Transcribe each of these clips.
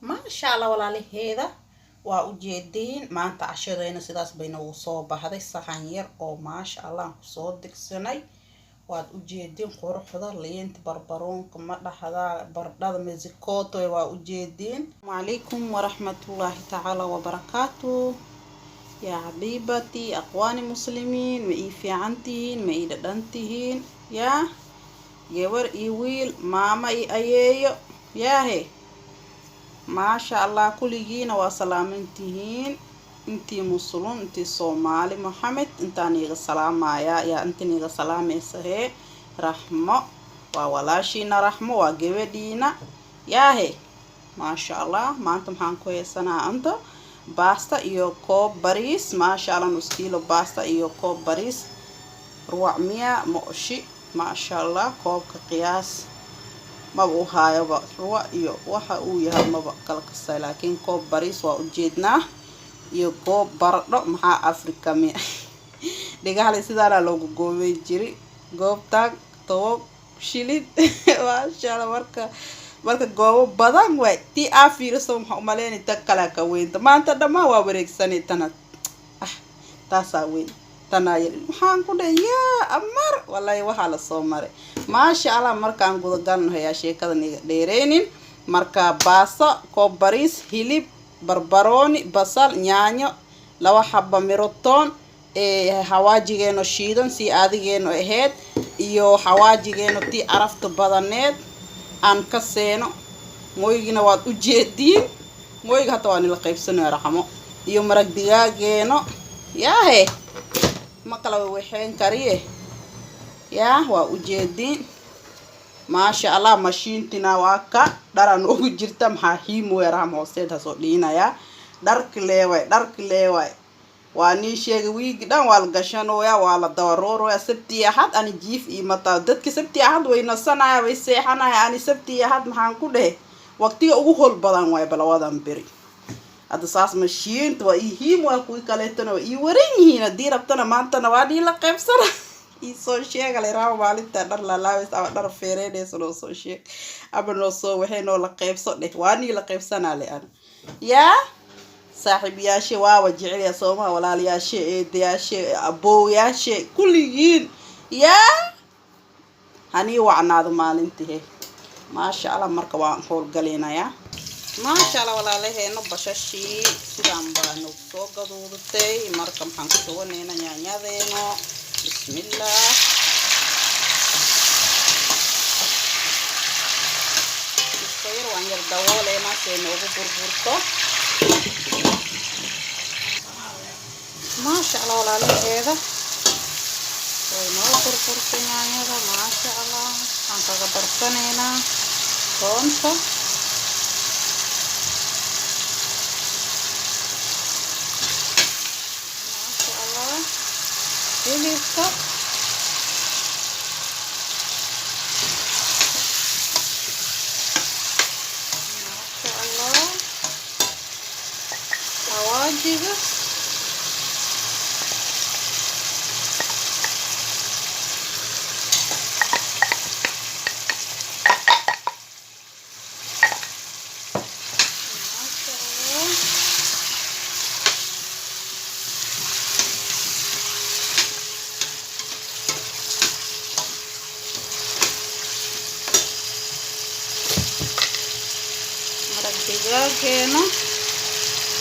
ما شاء الله ولا له هذا وأجدين ما أنت عشرين سداس بين وصوب هذا الصحير أو ما شاء الله صودك سنة وأجدين قرح هذا اللي أنت بربرون كم هذا هذا مزيكوتو وأجدين وعليكم ورحمة الله تعالى وبركاته يا حبيبتي أقواني مسلمين ما في عنتين ما دنتين يا جور إيويل ماما أييو يا هي ما شاء الله كليين وسلامتين انتي مسلم انتي صومالي محمد انتاني السلام يا انتني السلام يسهي رحمة وولاشينا رحمة وجودينا يا هي ما شاء الله ما انتم حانكو يسنا انت باستا iyo koob bariis ما شاء الله نص كيلو باستا iyo koob bariis 400 مقشي ما شاء الله كوب قياس ما بو هايبا روا iyo waxa uu yahay maba kala kasay laakiin koob bariis waa u jeednaa iyo koob baradho maxaa Afrika mi dhigaale sidaana loogu goobay jiri goobta toob shilid waasha marka goobo badan way ti afiirso maxaa u maleynta kala ka weynta maanta dhama waa wareegsanay tanad taasa weyn tanayir waxaan ku dhayaa amar wallahi waxa la soo maray ما شاء الله مركان قدقان هيا شيكada dheereenin marka baaso koob bariis hilib barbarooni basal yaanyo laba xabba miroton hawaajigeeno shiidan si aadigeeno aheed iyo hawaajigeeno tii arafta badaneed aan ka seeno mooyigina waad u jeediin mooyiga hata waan la qaybsanayo raxmo iyo maraq digaageeno yaahe ma kala waxeen kariye يا وأجدين ما شاء الله ماشينتنا واكا داران اوغو جيرتا ما هيم ويرام هوسيد هسودينا يا دارك ليواي واني شيغ ويغ دان وال غشانو يا ولا دورورو يا سبتي احد اني جيف اي متا ددك سبتي احد وينا سنايا وي سيخانا اني سبتي احد maxaan ku dhahay waqtiga ugu hol badan way balawadan biri hada saas mashiinta waa him waa ku kaleetana ii waran yihiin hadii rabtana maanta nawaadi la qaybsana soo sheegay raaw maalinta dhar la laabis ama dhar feereedeys loo soo sheeg ama noo soo waxay noo la qaybso dheh waani la qaybsanaa leeyahay ya saaxiibayaashe waa wajicil ya Soomaa walaalayaashe eedayaashe abooyaashe kulligiin ya hani wacnaado maalintii ma sha Allah marka waan hool galeenaya ma sha Allah walaalaheena bashashi sidaan baan soo gaduudatay marka maxaan ku sooneena yaanyadeeno بسم الله الصير وان يردوله ما سينوغو بربورتو ما شاء الله ولا له هذا وينو بربورتو يعني هذا ما شاء الله عن كغبرتنينا كونتا Listo. Masyaallah. Hawajiga. digaageena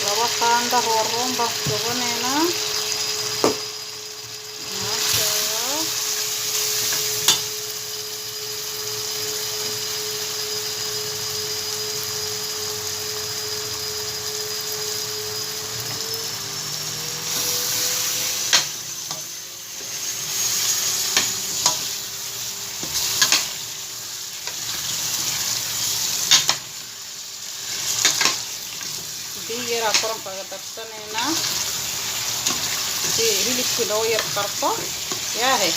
laba qaanda hoorroon baan shubaneynaa يرا فرن فقدرسنينا دي هلك لو يرقرطه يا هي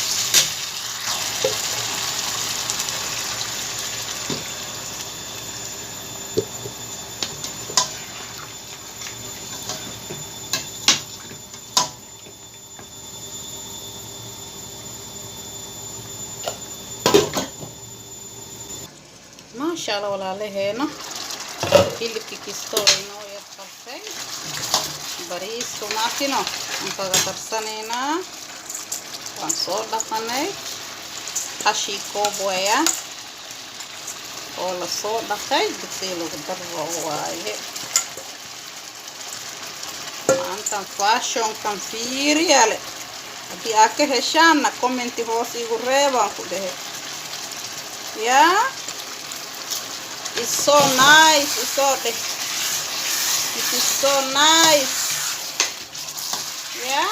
ما شاء الله ولا عليه هنا hilibki kisto inoo yar qartay bariis tomaatino intaga darsanayna waan soo dhaqanay hashi koob weeya oo la soo dhaqay digsiga lagu daro waaye maantan fashion kan fiiriyale haddii aad ka heshaanna commenti hoos igu reebaan ku dhehe yeah, it's so nice, it's so it is so nice, yeah.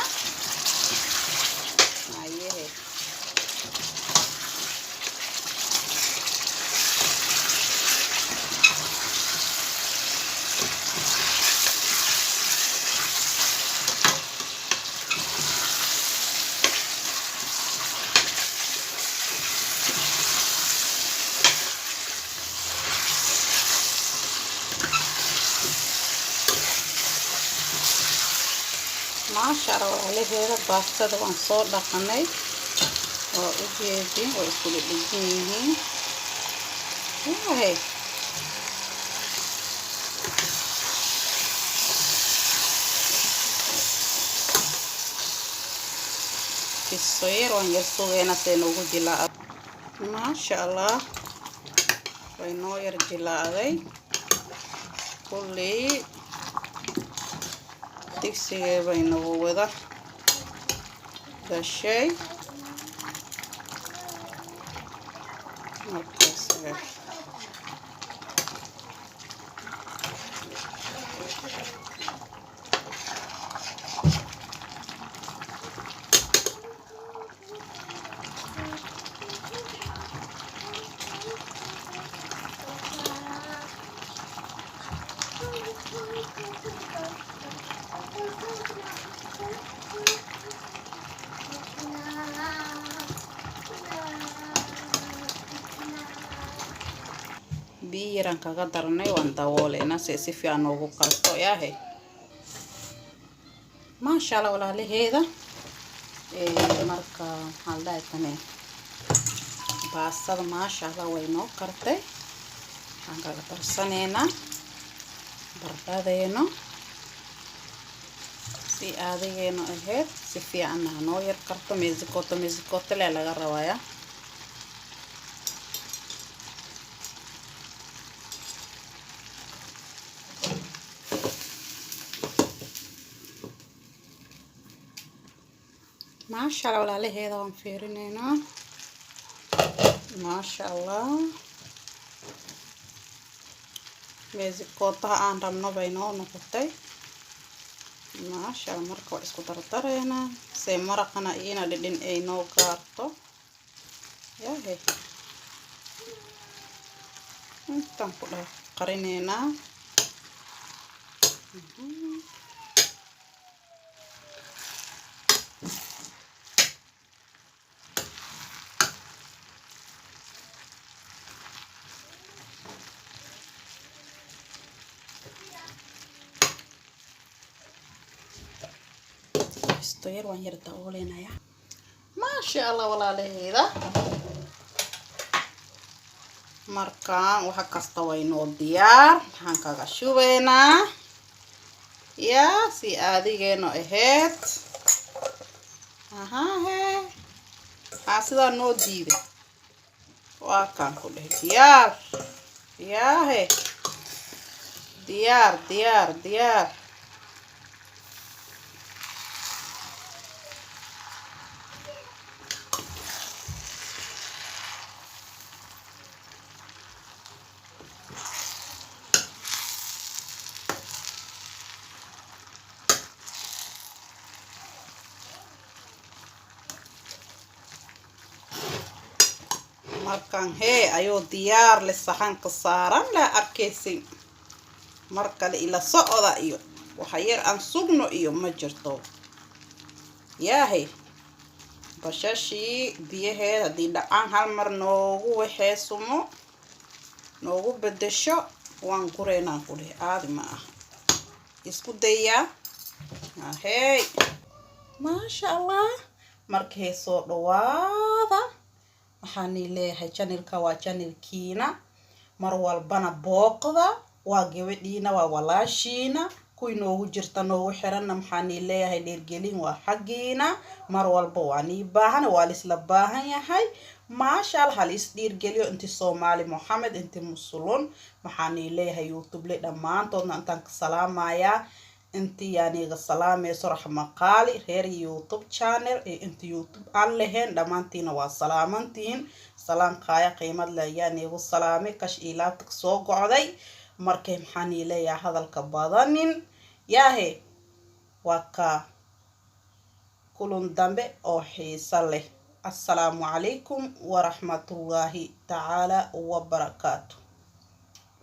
ما شاء الله عليه هذا باسtada waan soo dhaqanay oo u jeedin way isku dhigeen kisayr waan yar sugeena seen ugu jilaa ma sha Allah way noo yar jilaaday kulli digsiga bayna wada gashay markaas biiran kaga darnay waan dawooleyna si fiican ugu qarto yahay ma sha Allah walaalaheeda marka haldaaytane baastada ma sha Allah way noo kartay aan kaga darsanayna barbadeeno si aadigeeno aheed si fiican noo yar karto meesikoto la laga rabaya ما شاء الله عليه هذا وانفيرينينا ما شاء الله meesikotaha aan rabno bay noo noqotay ما شاء الله marka waa isku dardarayna say maraqana ina dhidhin ay noo gaarto yahay intaan ku qarinayna ير وان يرتا اولينايا ما شاء الله walaalaheeda markaan waxa kasta way noo diyaar waxaan kaga shubeynaa yaa si aadigeeno aheed sida noo diiday waa kan ku dheh diyaar yaahe diyaar markaan ayuu diyaar le saxanka saaran la arkaysin markale ila socda iyo waxa yar aan sugno iyo ma jirto yaahay bashashi biyaheeda hadii dhacaan hal mar noogu waxeesumo noogu bedesho waan gureynaa ku leh aadi ma ah isku daya ma sha Allah markay soo dhawaada waxaan leeyahay channelka waa channelkiina mar walbana booqda waa gabadhiina waa walaashiina kuwii noogu jirta noogu xiranna maxaan ii leeyahay dhiirgelin waa xaggiina mar walba waa nii baahan waa lisla baahan yahay maasha Allah hal is dhiirgeliyo inti Soomaali Maxamed inti Muslim maxaan ii leeyahay YouTube le dhamaantoodna intaan ka salaamayaa inti yaaniga salaamayso raxma qaali reer YouTube channel ee inti YouTube aan lahayn dhamaantiina waa salaamantiin salaan qaaya qiimad leh yaanigu salaamay kash ilaabta soo gocday markay maxaan ii leeyahay hadalka badanin yaahe waka kulun dambe oo xiisa leh السلام عليكم ورحمة الله تعالى وبركاته.